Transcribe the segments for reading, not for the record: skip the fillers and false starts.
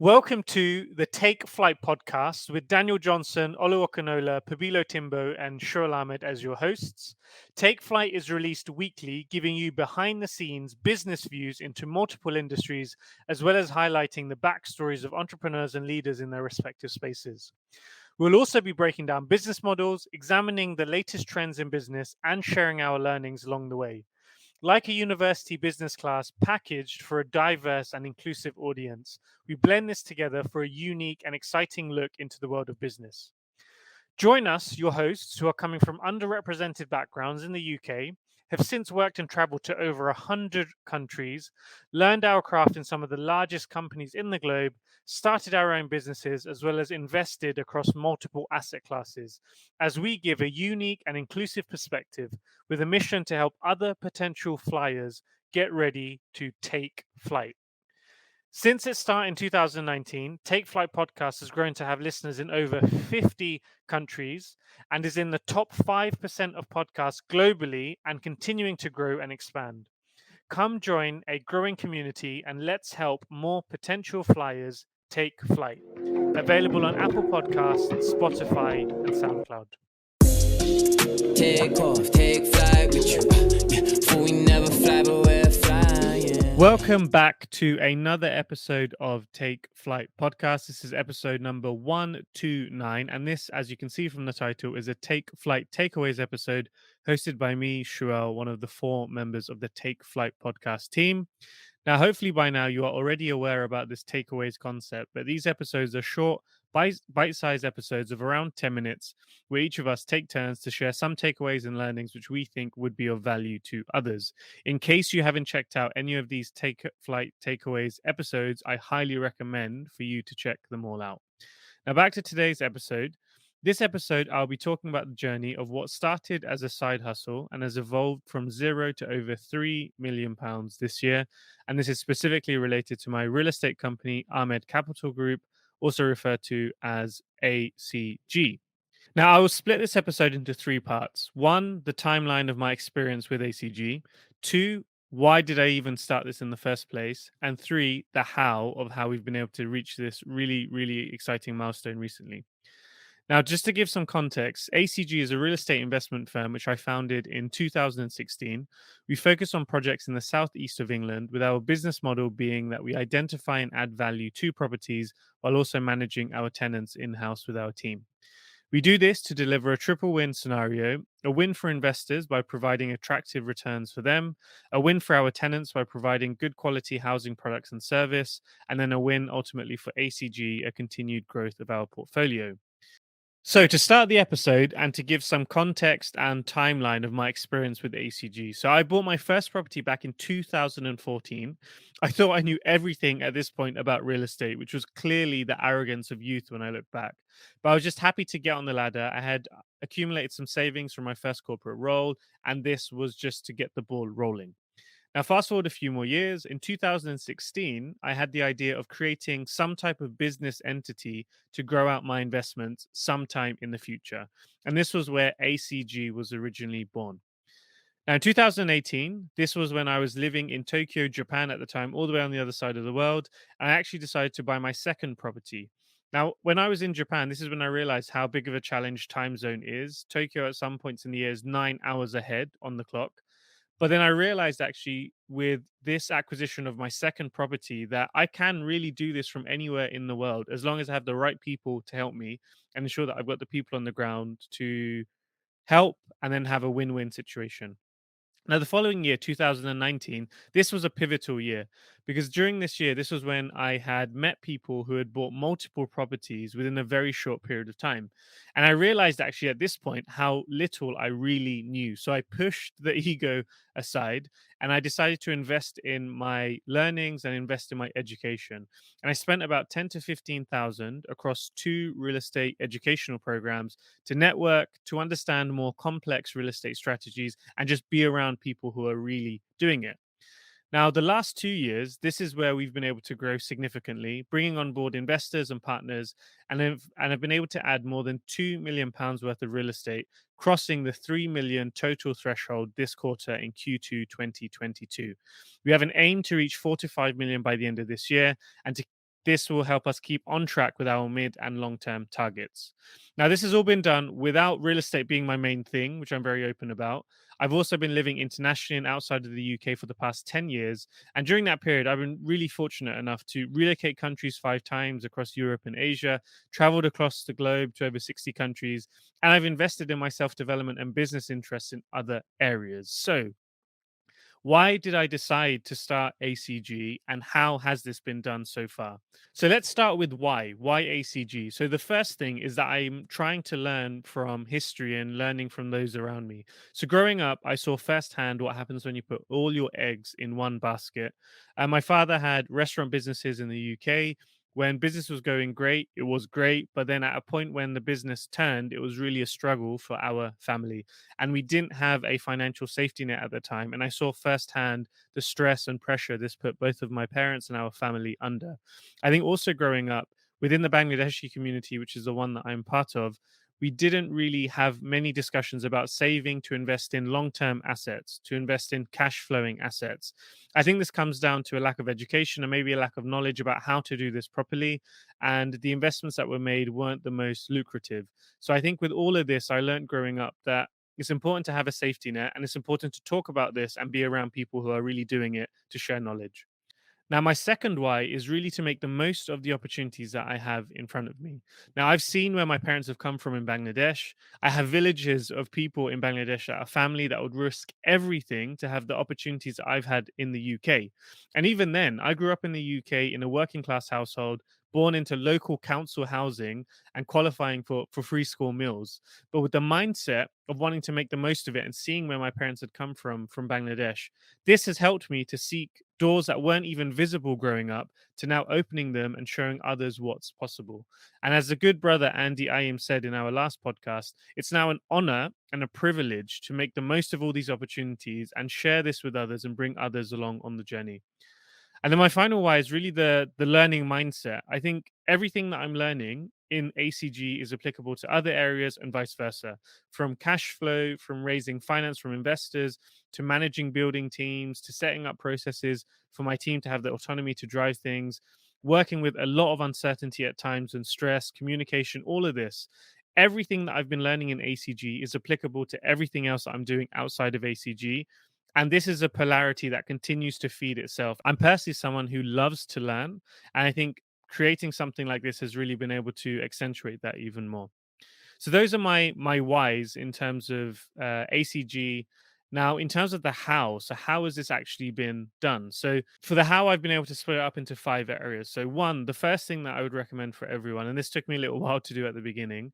Welcome to the Take Flight podcast with Daniel Johnson, Oluokanola, Pabilo Timbo, and Shuwel Ahmed as your hosts. Take Flight is released weekly, giving you behind the scenes business views into multiple industries, as well as highlighting the backstories of entrepreneurs and leaders in their respective spaces. We'll also be breaking down business models, examining the latest trends in business, and sharing our learnings along the way. Like a university business class packaged for a diverse and inclusive audience, we blend this together for a unique and exciting look into the world of business. Join us, your hosts, who are coming from underrepresented backgrounds in the UK, have since worked and traveled to over 100 countries, learned our craft in some of the largest companies in the globe, started our own businesses, as well as invested across multiple asset classes, as we give a unique and inclusive perspective with a mission to help other potential flyers get ready to take flight. Since its start in 2019, Take Flight Podcast has grown to have listeners in over 50 countries and is in the top 5% of podcasts globally and continuing to grow and expand. Come join a growing community and let's help more potential flyers take flight. Available on Apple Podcasts, Spotify, and SoundCloud. Take off, take flight with you. For we never fly, but we're flying. Welcome back to another episode of Take Flight Podcast. This is episode number 129. And this, as you can see from the title, is a Take Flight Takeaways episode hosted by me, Shuwel, one of the 4 members of the Take Flight Podcast team. Now, hopefully by now you are already aware about this takeaways concept, but these episodes are short, bite-sized episodes of around 10 minutes where each of us take turns to share some takeaways and learnings which we think would be of value to others. In case you haven't checked out any of these Take Flight Takeaways episodes, I highly recommend for you to check them all out. Now, back to today's episode. This episode, I'll be talking about the journey of what started as a side hustle and has evolved from zero to over £3 million this year. And this is specifically related to my real estate company, Ahmed Capital Group, also referred to as ACG. Now, I will split this episode into 3 parts. 1, the timeline of my experience with ACG. 2, why did I even start this in the first place? And 3, the how of how we've been able to reach this really, really exciting milestone recently. Now, just to give some context, ACG is a real estate investment firm which I founded in 2016. We focus on projects in the southeast of England, with our business model being that we identify and add value to properties while also managing our tenants in-house with our team. We do this to deliver a triple win scenario: a win for investors by providing attractive returns for them, a win for our tenants by providing good quality housing products and service, and then a win ultimately for ACG, a continued growth of our portfolio. So, to start the episode and to give some context and timeline of my experience with ACG. So, I bought my first property back in 2014. I thought I knew everything at this point about real estate, which was clearly the arrogance of youth when I look back. But I was just happy to get on the ladder. I had accumulated some savings from my first corporate role, and this was just to get the ball rolling. Now, fast forward a few more years. In 2016, I had the idea of creating some type of business entity to grow out my investments sometime in the future. And this was where ACG was originally born. Now, in 2018, this was when I was living in Tokyo, Japan at the time, all the way on the other side of the world. And I actually decided to buy my second property. Now, when I was in Japan, this is when I realized how big of a challenge time zone is. Tokyo, at some points in the year, is 9 hours ahead on the clock. But then I realized actually with this acquisition of my second property that I can really do this from anywhere in the world as long as I have the right people to help me and ensure that I've got the people on the ground to help and then have a win-win situation. Now, the following year, 2019, this was a pivotal year because during this year, this was when I had met people who had bought multiple properties within a very short period of time. And I realized actually at this point how little I really knew. So I pushed the ego aside and I decided to invest in my learnings and invest in my education. And I spent about 10 to 15,000 across 2 real estate educational programs to network, to understand more complex real estate strategies, and just be around people who are really doing it. Now, the last 2 years, this is where we've been able to grow significantly, bringing on board investors and partners, and have been able to add more than £2 million worth of real estate, crossing the 3 million total threshold this quarter in Q2 2022. We have an aim to reach 4 to 5 million by the end of this year, and to This will help us keep on track with our mid and long term targets. Now, this has all been done without real estate being my main thing, which I'm very open about. I've also been living internationally and outside of the UK for the past 10 years. And during that period, I've been really fortunate enough to relocate countries 5 times across Europe and Asia, traveled across the globe to over 60 countries, and I've invested in my self development and business interests in other areas. So, why did I decide to start ACG and how has this been done so far? So let's start with why. Why ACG? So the first thing is that I'm trying to learn from history and learning from those around me. So growing up, I saw firsthand what happens when you put all your eggs in one basket. And my father had restaurant businesses in the UK. When business was going great, it was great. But then at a point when the business turned, it was really a struggle for our family, and we didn't have a financial safety net at the time. And I saw firsthand the stress and pressure this put both of my parents and our family under. I think also growing up within the Bangladeshi community, which is the one that I'm part of, we didn't really have many discussions about saving to invest in long term assets, to invest in cash flowing assets. I think this comes down to a lack of education and maybe a lack of knowledge about how to do this properly. And the investments that were made weren't the most lucrative. So I think with all of this, I learned growing up that it's important to have a safety net and it's important to talk about this and be around people who are really doing it to share knowledge. Now, my second why is really to make the most of the opportunities that I have in front of me. Now, I've seen where my parents have come from in Bangladesh. I have villages of people in Bangladesh that are family that would risk everything to have the opportunities that I've had in the UK. And even then, I grew up in the UK in a working class household, born into local council housing and qualifying for free school meals. But with the mindset of wanting to make the most of it and seeing where my parents had come from Bangladesh, this has helped me to seek doors that weren't even visible growing up to now opening them and showing others what's possible. And as the good brother Andy Ayim said in our last podcast, it's now an honor and a privilege to make the most of all these opportunities and share this with others and bring others along on the journey. And then my final why is really the learning mindset. I think everything that I'm learning in ACG is applicable to other areas and vice versa. From cash flow, from raising finance from investors, to managing building teams, to setting up processes for my team to have the autonomy to drive things, working with a lot of uncertainty at times and stress, communication, all of this. Everything that I've been learning in ACG is applicable to everything else that I'm doing outside of ACG, and this is a polarity that continues to feed itself. I'm personally someone who loves to learn. And I think creating something like this has really been able to accentuate that even more. So those are my whys in terms of ACG. Now, in terms of the how, so how has this actually been done? So for the how, I've been able to split it up into 5 areas. So one, the first thing that I would recommend for everyone, and this took me a little while to do at the beginning,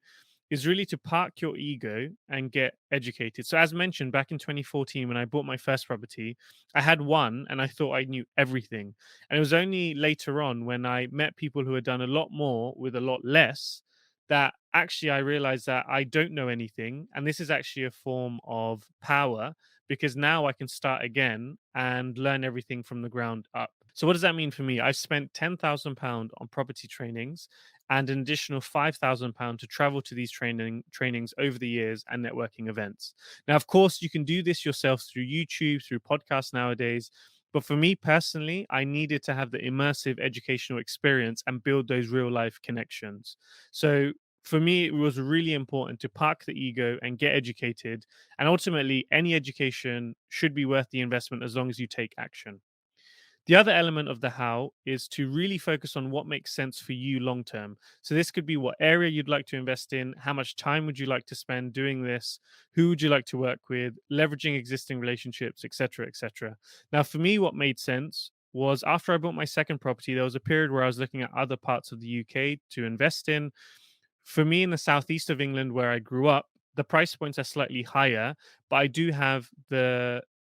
is really to park your ego and get educated. So, as mentioned, back in 2014, when I bought my first property, I had one and I thought I knew everything. And it was only later on when I met people who had done a lot more with a lot less that actually I realized that I don't know anything. And this is actually a form of power because now I can start again and learn everything from the ground up. So, what does that mean for me? I've spent £10,000 on property trainings and an additional £5,000 to travel to these trainings over the years and networking events. Now, of course, you can do this yourself through YouTube, through podcasts nowadays. But for me personally, I needed to have the immersive educational experience and build those real life connections. So for me, it was really important to park the ego and get educated. And ultimately, any education should be worth the investment as long as you take action. The other element of the how is to really focus on what makes sense for you long term. So this could be what area you'd like to invest in, how much time would you like to spend doing this, who would you like to work with, leveraging existing relationships, etc., etc. Now, for me, what made sense was after I bought my second property, there was a period where I was looking at other parts of the UK to invest in. For me, in the southeast of England, where I grew up, the price points are slightly higher, but I do have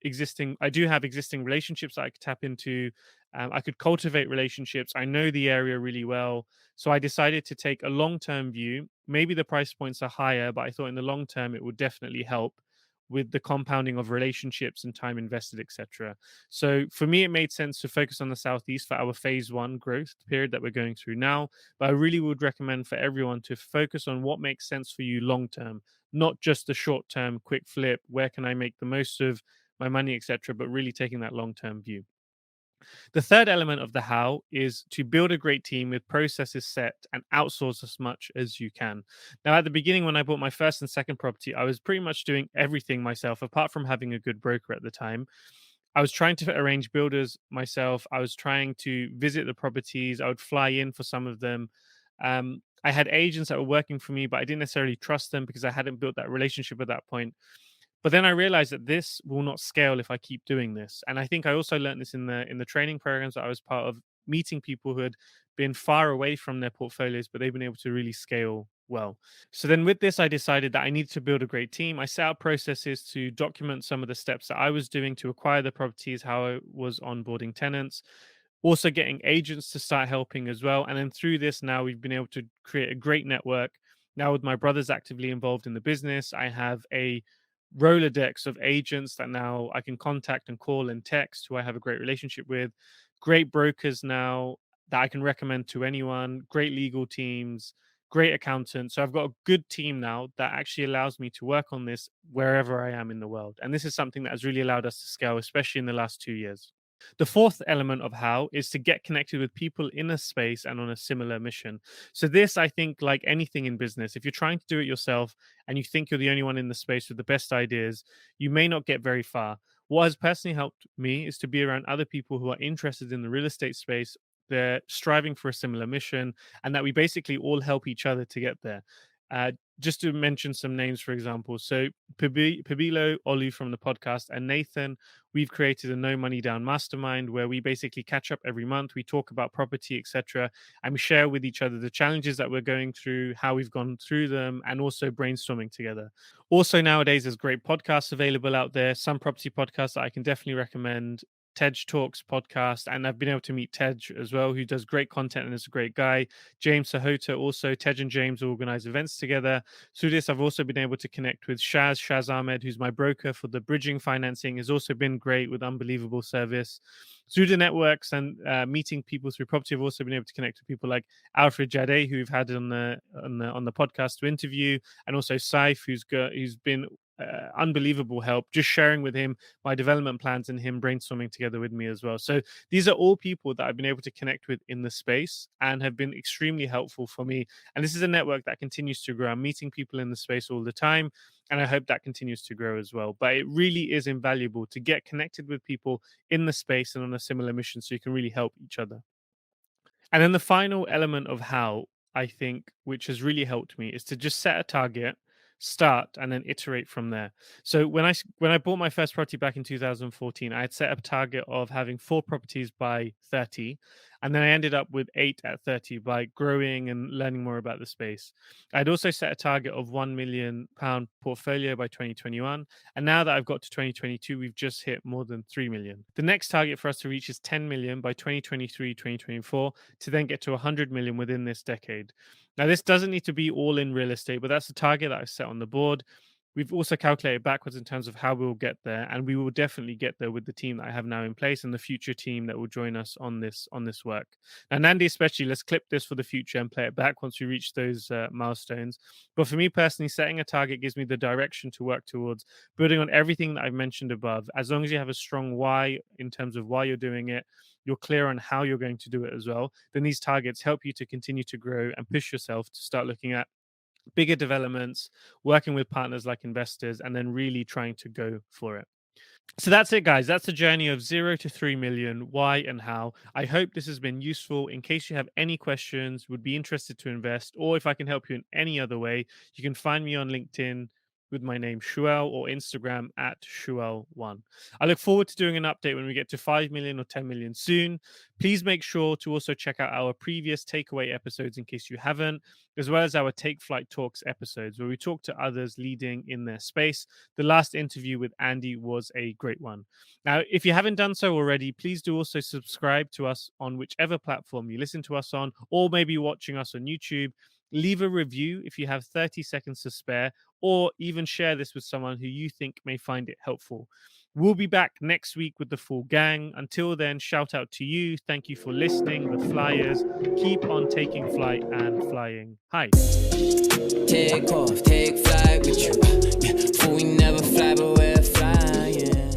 existing relationships that I could tap into. I could cultivate relationships. I know the area really well. So I decided to take a long term view. Maybe the price points are higher, but I thought in the long term it would definitely help with the compounding of relationships and time invested, etc. So for me, it made sense to focus on the Southeast for our phase one growth period that we're going through now. But I really would recommend for everyone to focus on what makes sense for you long term, not just the short term quick flip. Where can I make the most of my money, etc., but really taking that long term view. The third element of the how is to build a great team with processes set and outsource as much as you can. Now, at the beginning, when I bought my first and second property, I was pretty much doing everything myself, apart from having a good broker at the time. I was trying to arrange builders myself. I was trying to visit the properties. I would fly in for some of them. I had agents that were working for me, but I didn't necessarily trust them because I hadn't built that relationship at that point. But then I realized that this will not scale if I keep doing this. And I think I also learned this in the training programs that I was part of, meeting people who had been far away from their portfolios, but they've been able to really scale well. So then with this, I decided that I needed to build a great team. I set out processes to document some of the steps that I was doing to acquire the properties, how I was onboarding tenants, also getting agents to start helping as well. And then through this, now we've been able to create a great network. Now, with my brothers actively involved in the business, I have a Rolodex of agents that now I can contact and call and text who I have a great relationship with, great brokers now that I can recommend to anyone, great legal teams, great accountants. So I've got a good team now that actually allows me to work on this wherever I am in the world. And this is something that has really allowed us to scale, especially in the last 2 years. The fourth element of how is to get connected with people in a space and on a similar mission. So, this, I think, like anything in business, if you're trying to do it yourself and you think you're the only one in the space with the best ideas, you may not get very far. What has personally helped me is to be around other people who are interested in the real estate space. They're striving for a similar mission, and that we basically all help each other to get there. Just to mention some names, for example. So, Pabilo, Olu from the podcast, and Nathan, we've created a no money down mastermind where we basically catch up every month. We talk about property, etc., and we share with each other the challenges that we're going through, how we've gone through them, and also brainstorming together. Also, nowadays, there's great podcasts available out there. Some property podcasts that I can definitely recommend. Tej Talks podcast, and I've been able to meet Tej as well, who does great content and is a great guy. James Sahota also. Tej and James organize events together. Through this, I've also been able to connect with Shaz Ahmed, who's my broker for the bridging financing, has also been great with unbelievable service. Through the networks and meeting people through property, I've also been able to connect with people like Alfred Jade, who we've had on the podcast to interview, and also Saif, who's been unbelievable help, just sharing with him my development plans and him brainstorming together with me as well. So these are all people that I've been able to connect with in the space and have been extremely helpful for me. And this is a network that continues to grow. I'm meeting people in the space all the time, and I hope that continues to grow as well. But it really is invaluable to get connected with people in the space and on a similar mission so you can really help each other. And then the final element of how, I think, which has really helped me, is to just set a target, start, and then iterate from there. So when I bought my first property back in 2014, I had set up a target of having 4 properties by 30, and then I ended up with 8 at 30 by growing and learning more about the space. I'd also set a target of £1 million portfolio by 2021, and now that I've got to 2022, we've just hit more than 3 million. The next target for us to reach is 10 million by 2023, 2024, to then get to 100 million within this decade. Now, this doesn't need to be all in real estate, but that's the target that I've set on the board. We've also calculated backwards in terms of how we'll get there, and we will definitely get there with the team that I have now in place and the future team that will join us on this work. And Nandi, especially, let's clip this for the future and play it back once we reach those milestones. But for me personally, setting a target gives me the direction to work towards, building on everything that I've mentioned above. As long as you have a strong why in terms of why you're doing it, you're clear on how you're going to do it as well, then these targets help you to continue to grow and push yourself to start looking at bigger developments, working with partners like investors, and then really trying to go for it. So that's it, guys. That's the journey of 0 to 3 million, why and how. I hope this has been useful. In case you have any questions, would be interested to invest, or if I can help you in any other way, you can find me on LinkedIn with my name Shuwel, or Instagram at Shuwel1. I look forward to doing an update when we get to 5 million or 10 million soon. Please make sure to also check out our previous takeaway episodes in case you haven't, as well as our Take Flight Talks episodes where we talk to others leading in their space. The last interview with Andy was a great one. Now, if you haven't done so already, please do also subscribe to us on whichever platform you listen to us on, or maybe watching us on YouTube. Leave a review if you have 30 seconds to spare, or even share this with someone who you think may find it helpful. We'll be back next week with the full gang. Until then, shout out to you. Thank you for listening. The Flyers, keep on taking flight and flying high. Take off, take flight with you. Yeah, for we never fly, but we're flying.